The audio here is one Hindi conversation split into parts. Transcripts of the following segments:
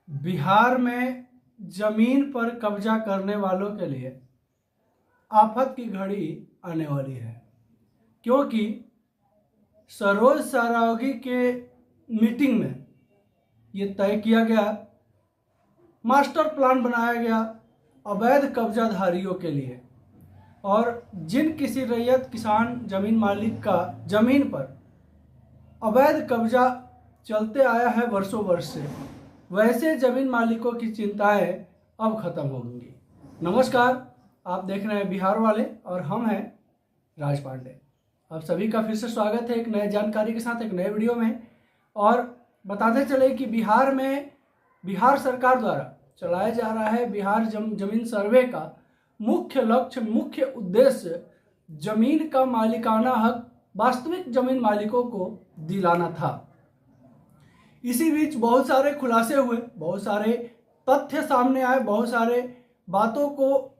बिहार में जमीन पर कब्जा करने वालों के लिए आफत की घड़ी आने वाली है, क्योंकि सरोज सारावगी के मीटिंग में ये तय किया गया, मास्टर प्लान बनाया गया अवैध कब्जाधारियों के लिए। और जिन किसी रैयत किसान जमीन मालिक का जमीन पर अवैध कब्जा चलते आया है वर्षों वर्ष से, वैसे जमीन मालिकों की चिंताएं अब खत्म होंगी। नमस्कार, आप देख रहे हैं बिहार वाले और हम हैं राज पांडे। आप सभी का फिर से स्वागत है एक नए जानकारी के साथ एक नए वीडियो में। और बताते चले कि बिहार में बिहार सरकार द्वारा चलाया जा रहा है बिहार जमीन सर्वे का मुख्य लक्ष्य, मुख्य उद्देश्य जमीन का मालिकाना हक वास्तविक जमीन मालिकों को दिलाना था। इसी बीच बहुत सारे खुलासे हुए, बहुत सारे तथ्य सामने आए, बहुत सारे बातों को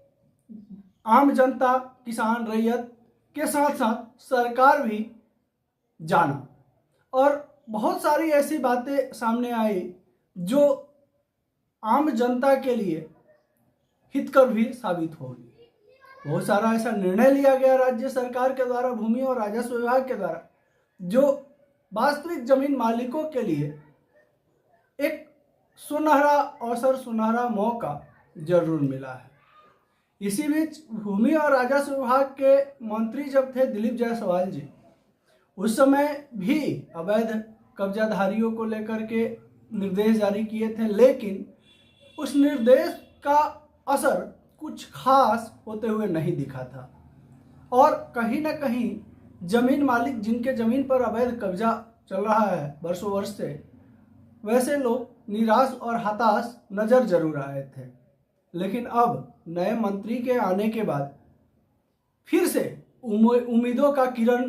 आम जनता, किसान, रैयत के साथ साथ सरकार भी जाना और बहुत सारी ऐसी बातें सामने आई जो आम जनता के लिए हितकर भी साबित होगी। बहुत सारा ऐसा निर्णय लिया गया राज्य सरकार के द्वारा, भूमि और राजस्व विभाग के द्वारा, जो वास्तविक जमीन मालिकों के लिए एक सुनहरा अवसर, सुनहरा मौका जरूर मिला है। इसी बीच भूमि और राजस्व विभाग के मंत्री जब थे दिलीप जायसवाल जी, उस समय भी अवैध कब्जाधारियों को लेकर के निर्देश जारी किए थे, लेकिन उस निर्देश का असर कुछ खास होते हुए नहीं दिखा था। और कहीं ना कहीं जमीन मालिक जिनके जमीन पर अवैध कब्जा चल रहा है वर्षों वर्ष से, वैसे लोग निराश और हताश नजर जरूर आए थे। लेकिन अब नए मंत्री के आने के बाद फिर से उम्मीदों का किरण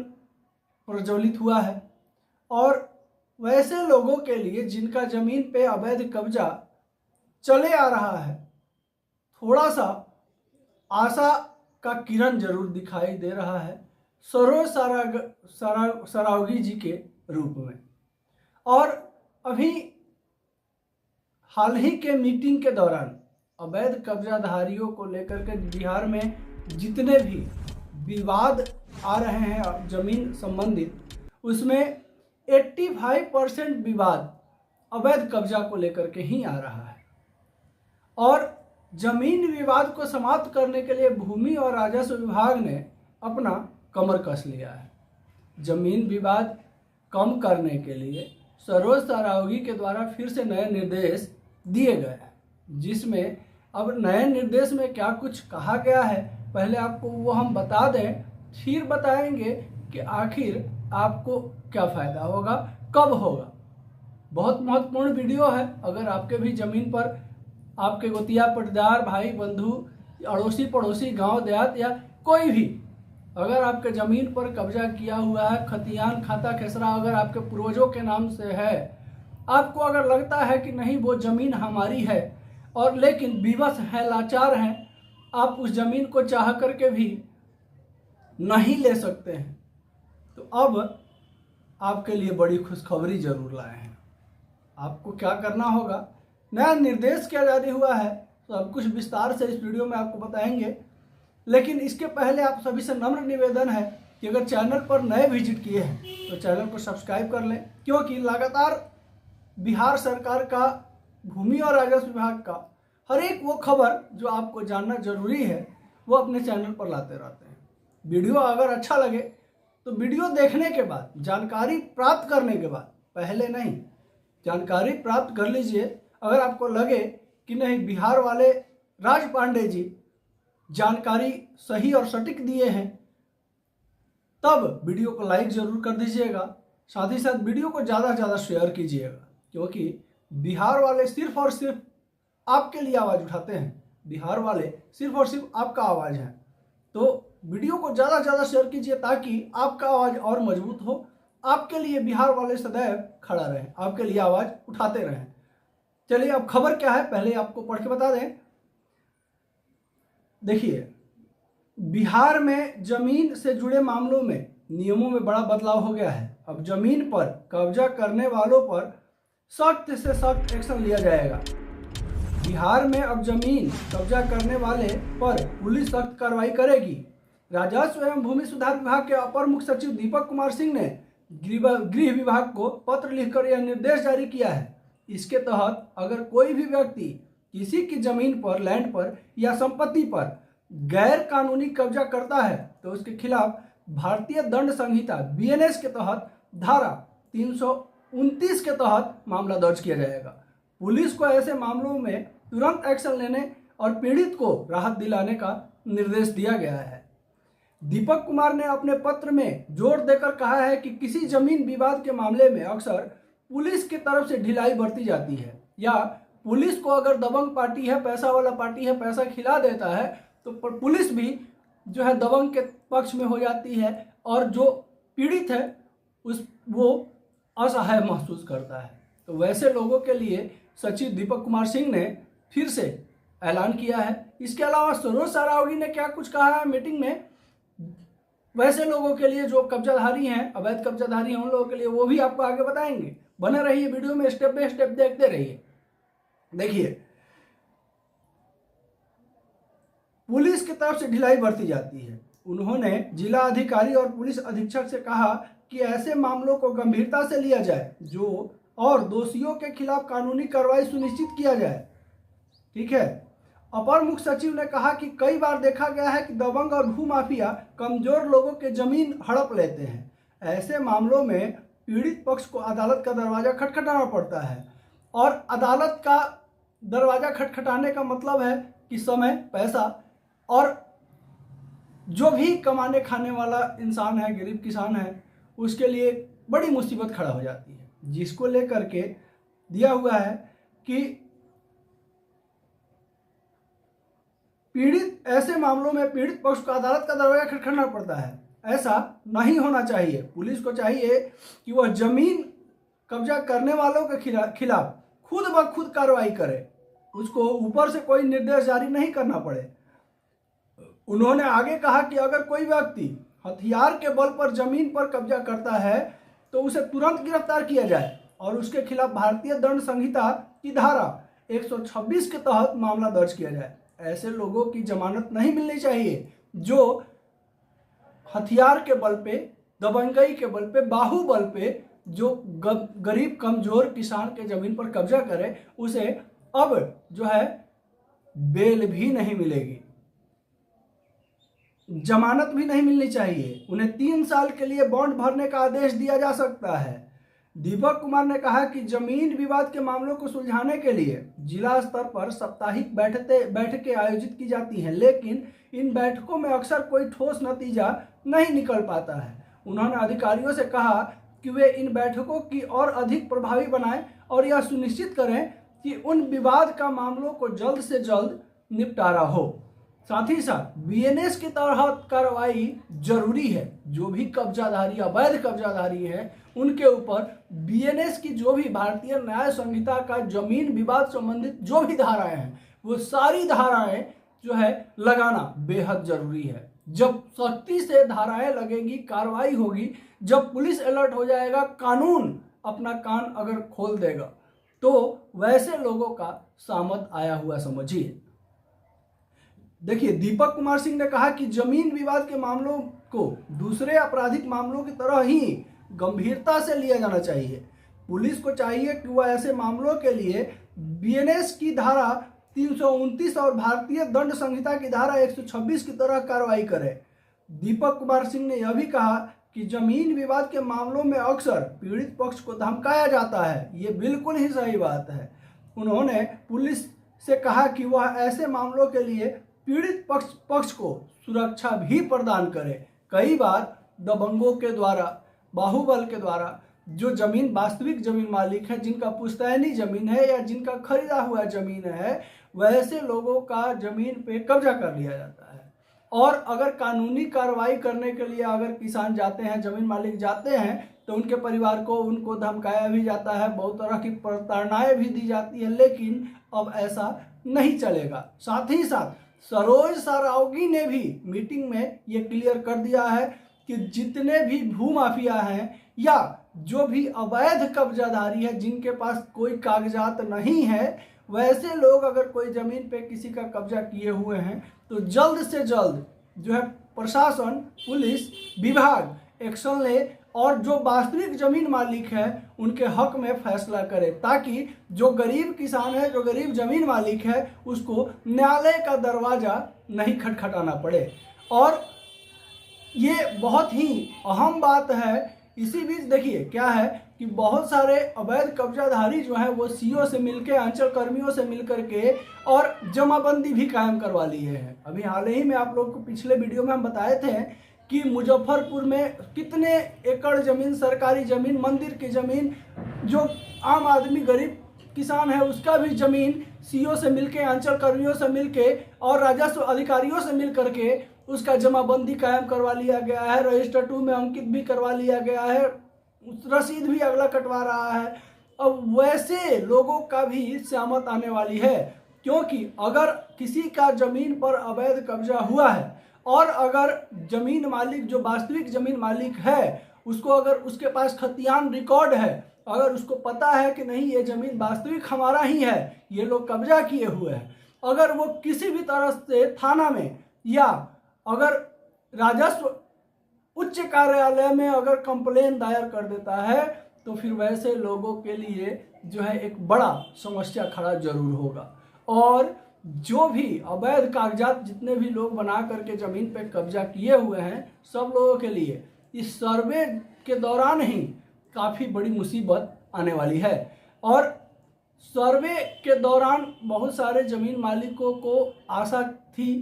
प्रज्वलित हुआ है और वैसे लोगों के लिए जिनका जमीन पे अवैध कब्जा चले आ रहा है, थोड़ा सा आशा का किरण जरूर दिखाई दे रहा है सरोज सारावगी जी के रूप में। और अभी हाल ही के मीटिंग के दौरान अवैध कब्जाधारियों को लेकर के बिहार में जितने भी विवाद आ रहे हैं जमीन संबंधित, उसमें 85% विवाद अवैध कब्जा को लेकर के ही आ रहा है। और जमीन विवाद को समाप्त करने के लिए भूमि और राजस्व विभाग ने अपना कमर कस लिया है। जमीन विवाद कम करने के लिए सरोज सारावगी के द्वारा फिर से नए निर्देश दिए गए हैं, जिसमें अब नए निर्देश में क्या कुछ कहा गया है पहले आपको वो हम बता दें, फिर बताएंगे कि आखिर आपको क्या फ़ायदा होगा, कब होगा। बहुत महत्वपूर्ण वीडियो है। अगर आपके भी ज़मीन पर आपके गोतिया पटदार, भाई बंधु, अड़ोसी पड़ोसी, गांव देहात या कोई भी अगर आपके ज़मीन पर कब्जा किया हुआ है, खतियान, खाता, खेसरा अगर आपके पूर्वजों के नाम से है, आपको अगर लगता है कि नहीं वो ज़मीन हमारी है और लेकिन विवश है, लाचार हैं, आप उस ज़मीन को चाह करके भी नहीं ले सकते हैं, तो अब आपके लिए बड़ी खुशखबरी जरूर लाए हैं। आपको क्या करना होगा, नया निर्देश क्या जारी हुआ है, तो सब कुछ विस्तार से इस वीडियो में आपको बताएंगे। लेकिन इसके पहले आप सभी से नम्र निवेदन है कि अगर चैनल पर नए विजिट किए हैं तो चैनल को सब्सक्राइब कर लें, क्योंकि लगातार बिहार सरकार का भूमि और राजस्व विभाग का हर एक वो खबर जो आपको जानना जरूरी है वो अपने चैनल पर लाते रहते हैं। वीडियो अगर अच्छा लगे तो वीडियो देखने के बाद, जानकारी प्राप्त करने के बाद, पहले नहीं, जानकारी प्राप्त कर लीजिए। अगर आपको लगे कि नहीं बिहार वाले राज पांडे जी जानकारी सही और सटीक दिए हैं, तब वीडियो को लाइक जरूर कर दीजिएगा। साथ ही साथ वीडियो को ज़्यादा से ज़्यादा शेयर कीजिएगा, क्योंकि बिहार वाले सिर्फ और सिर्फ आपके लिए आवाज़ उठाते हैं। बिहार वाले सिर्फ और सिर्फ आपका आवाज़ है। तो वीडियो को ज़्यादा से ज़्यादा शेयर कीजिए ताकि आपका आवाज़ और मजबूत हो। आपके लिए बिहार वाले सदैव खड़ा रहे, आपके लिए आवाज़ उठाते रहें। चलिए अब खबर क्या है पहले आपको पढ़ के बता दें। देखिए, बिहार में जमीन से जुड़े मामलों में नियमों में बड़ा बदलाव हो गया है। अब जमीन पर कब्जा करने वालों पर सख्त से सख्त एक्शन लिया जाएगा। बिहार में अब जमीन कब्जा करने वाले पर पुलिस सख्त कार्रवाई करेगी। राजस्व एवं भूमि सुधार विभाग के अपर मुख्य सचिव दीपक कुमार सिंह ने गृह विभाग को पत्र लिखकर यह निर्देश जारी किया है। इसके तहत अगर कोई भी व्यक्ति किसी की जमीन पर, लैंड पर या संपत्ति पर गैर कानूनी कब्जा करता है तो उसके खिलाफ भारतीय दंड संहिता BNS के तहत धारा 329 के तहत मामला दर्ज किया जाएगा। पुलिस को ऐसे मामलों में तुरंत एक्शन लेने और पीड़ित को राहत दिलाने का निर्देश दिया गया है। दीपक कुमार ने अपने पत्र में जोर देकर कहा है कि किसी जमीन विवाद के मामले में अक्सर पुलिस की तरफ से ढिलाई बरती जाती है, या पुलिस को अगर दबंग पार्टी है, पैसा वाला पार्टी है, पैसा खिला देता है तो पुलिस भी जो है दबंग के पक्ष में हो जाती है और जो पीड़ित है वो असहाय महसूस करता है। तो वैसे लोगों के लिए सचिव दीपक कुमार सिंह ने फिर से ऐलान किया है। इसके अलावा सरोज सारावगी ने क्या कुछ कहा है मीटिंग में, वैसे लोगों के लिए जो कब्जाधारी हैं, अवैध कब्जाधारी हैं, उन लोगों के लिए वो भी आपको आगे बताएंगे। बने रहिए वीडियो में, स्टेप बाय स्टेप देखते रहिए। देखिए, पुलिस की तरफ से ढिलाई बरती जाती है। उन्होंने जिला अधिकारी और पुलिस अधीक्षक से कहा कि ऐसे मामलों को गंभीरता से लिया जाए जो और दोषियों के खिलाफ कानूनी कार्रवाई सुनिश्चित किया जाए। ठीक है। अपर मुख्य सचिव ने कहा कि कई बार देखा गया है कि दबंग और भूमाफिया कमजोर लोगों के जमीन हड़प लेते हैं। ऐसे मामलों में पीड़ित पक्ष को अदालत का दरवाजा खटखटाना पड़ता है, और अदालत का दरवाजा खटखटाने का मतलब है कि समय, पैसा और जो भी कमाने खाने वाला इंसान है, गरीब किसान है, उसके लिए बड़ी मुसीबत खड़ा हो जाती है, जिसको लेकर के दिया हुआ है कि पीड़ित, ऐसे मामलों में पीड़ित पक्ष को अदालत का दरवाजा खटखटाना पड़ता है। ऐसा नहीं होना चाहिए। पुलिस को चाहिए कि वह जमीन कब्जा करने वालों के खिलाफ खुद ब खुद कार्रवाई करे, उसको ऊपर से कोई निर्देश जारी नहीं करना पड़े। उन्होंने आगे कहा कि अगर कोई व्यक्ति हथियार के बल पर जमीन पर कब्जा करता है तो उसे तुरंत गिरफ्तार किया जाए और उसके खिलाफ भारतीय दंड संहिता की धारा 126 के तहत मामला दर्ज किया जाए। ऐसे लोगों की जमानत नहीं मिलनी चाहिए जो हथियार के बल पे, दबंगई के बल पे, बाहुबल पे जो गरीब कमजोर किसान के जमीन पर कब्जा करे, उसे अब जो है बेल भी नहीं मिलेगी, जमानत भी नहीं मिलनी चाहिए। उन्हें 3 साल के लिए बॉन्ड भरने का आदेश दिया जा सकता है। दीपक कुमार ने कहा कि जमीन विवाद के मामलों को सुलझाने के लिए जिला स्तर पर साप्ताहिक बैठकें आयोजित की जाती हैं, लेकिन इन बैठकों में अक्सर कोई ठोस नतीजा नहीं निकल पाता है। उन्होंने अधिकारियों से कहा कि वे इन बैठकों की और अधिक प्रभावी बनाएं और यह सुनिश्चित करें कि उन विवाद का मामलों को जल्द से जल्द निपटारा हो। साथ ही साथ BNS के तहत कार्रवाई जरूरी है। जो भी कब्जाधारी, अवैध कब्जाधारी है, उनके ऊपर BNS की जो भी भारतीय न्याय संहिता का जमीन विवाद संबंधित जो भी धाराएं हैं, वो सारी धाराएं जो है लगाना बेहद जरूरी है। जब सख्ती से धाराएं लगेगी, कार्रवाई होगी, जब पुलिस अलर्ट हो जाएगा, कानून अपना कान अगर खोल देगा, तो वैसे लोगों का सामत आया हुआ समझिए। देखिए, दीपक कुमार सिंह ने कहा कि जमीन विवाद के मामलों को दूसरे आपराधिक मामलों की तरह ही गंभीरता से लिया जाना चाहिए। पुलिस को चाहिए कि वह ऐसे मामलों के लिए BNS की धारा 329 और भारतीय दंड संहिता की धारा 126 की तरह कार्रवाई करे। दीपक कुमार सिंह ने यह भी कहा कि जमीन विवाद के मामलों में अक्सर पीड़ित पक्ष को धमकाया जाता है। ये बिल्कुल ही सही बात है। उन्होंने पुलिस से कहा कि वह ऐसे मामलों के लिए पीड़ित पक्ष को सुरक्षा भी प्रदान करे। कई बार दबंगों के द्वारा, बाहुबल के द्वारा जो जमीन, वास्तविक जमीन मालिक है, जिनका पुश्तैनी जमीन है या जिनका खरीदा हुआ जमीन है, वैसे लोगों का जमीन पे कब्जा कर लिया जाता है। और अगर कानूनी कार्रवाई करने के लिए अगर किसान जाते हैं, जमीन मालिक जाते हैं, तो उनके परिवार को, उनको धमकाया भी जाता है, बहुत तरह की प्रताड़नाएं भी दी जाती है। लेकिन अब ऐसा नहीं चलेगा। साथ ही साथ सरोज सारावगी ने भी मीटिंग में ये क्लियर कर दिया है कि जितने भी भूमाफिया हैं या जो भी अवैध कब्जाधारी है, जिनके पास कोई कागजात नहीं है, वैसे लोग अगर कोई ज़मीन पे किसी का कब्जा किए हुए हैं तो जल्द से जल्द जो है प्रशासन, पुलिस विभाग एक्शन ले और जो वास्तविक ज़मीन मालिक है उनके हक में फैसला करे, ताकि जो गरीब किसान है, जो गरीब ज़मीन मालिक है, उसको न्यायालय का दरवाज़ा नहीं खटखटाना पड़े। और ये बहुत ही अहम बात है। इसी बीच देखिए क्या है कि बहुत सारे अवैध कब्जाधारी जो है वो सीओ से मिलकर, अंचल कर्मियों से मिलकर के और जमाबंदी भी कायम करवा लिए हैं। अभी हाल ही में आप लोग को पिछले वीडियो में हम बताए थे कि मुजफ्फरपुर में कितने एकड़ ज़मीन, सरकारी ज़मीन, मंदिर की ज़मीन, जो आम आदमी गरीब किसान है उसका भी ज़मीन सीओ से मिलके, अंचल कर्मियों से मिलके और राजस्व अधिकारियों से मिल करके उसका जमाबंदी कायम करवा लिया गया है, रजिस्टर 2 में अंकित भी करवा लिया गया है, रसीद भी अगला कटवा रहा है। अब वैसे लोगों का भी स्यामत आने वाली है, क्योंकि अगर किसी का ज़मीन पर अवैध कब्जा हुआ है और अगर ज़मीन मालिक, जो वास्तविक ज़मीन मालिक है, उसको अगर उसके पास खतियान रिकॉर्ड है, अगर उसको पता है कि नहीं ये ज़मीन वास्तविक हमारा ही है, ये लोग कब्जा किए हुए हैं, अगर वो किसी भी तरह से थाना में या अगर राजस्व उच्च कार्यालय में अगर कंप्लेन दायर कर देता है तो फिर वैसे लोगों के लिए जो है एक बड़ा समस्या खड़ा जरूर होगा। और जो भी अवैध कागजात जितने भी लोग बना करके ज़मीन पे कब्जा किए हुए हैं, सब लोगों के लिए इस सर्वे के दौरान ही काफ़ी बड़ी मुसीबत आने वाली है। और सर्वे के दौरान बहुत सारे ज़मीन मालिकों को आशा थी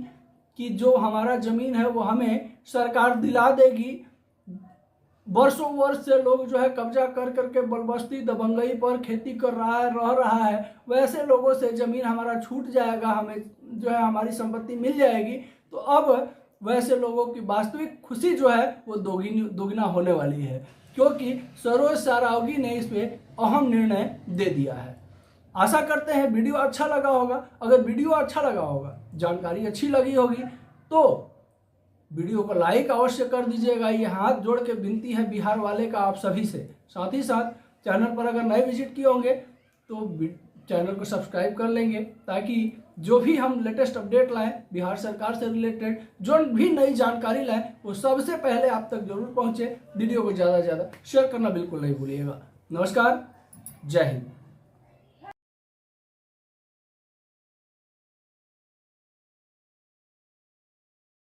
कि जो हमारा ज़मीन है वो हमें सरकार दिला देगी। वर्षों वर्ष से लोग जो है कब्जा कर करके बलबस्ती, दबंगई पर खेती कर रहा है, रह रहा है, वैसे लोगों से ज़मीन हमारा छूट जाएगा, हमें जो है हमारी संपत्ति मिल जाएगी। तो अब वैसे लोगों की वास्तविक खुशी जो है वो दोगुना होने वाली है, क्योंकि सरोज सारावगी ने इस पर अहम निर्णय दे दिया है। आशा करते हैं वीडियो अच्छा लगा होगा। अगर वीडियो अच्छा लगा होगा, जानकारी अच्छी लगी होगी, तो वीडियो को लाइक अवश्य कर दीजिएगा। ये हाथ जोड़ के विनती है बिहार वाले का आप सभी से। साथ ही साथ चैनल पर अगर नए विजिट किए होंगे तो चैनल को सब्सक्राइब कर लेंगे, ताकि जो भी हम लेटेस्ट अपडेट लाएं बिहार सरकार से रिलेटेड, जो भी नई जानकारी लाएं, वो सबसे पहले आप तक जरूर पहुंचे। वीडियो को ज़्यादा से ज़्यादा शेयर करना बिल्कुल नहीं भूलिएगा। नमस्कार, जय हिंद।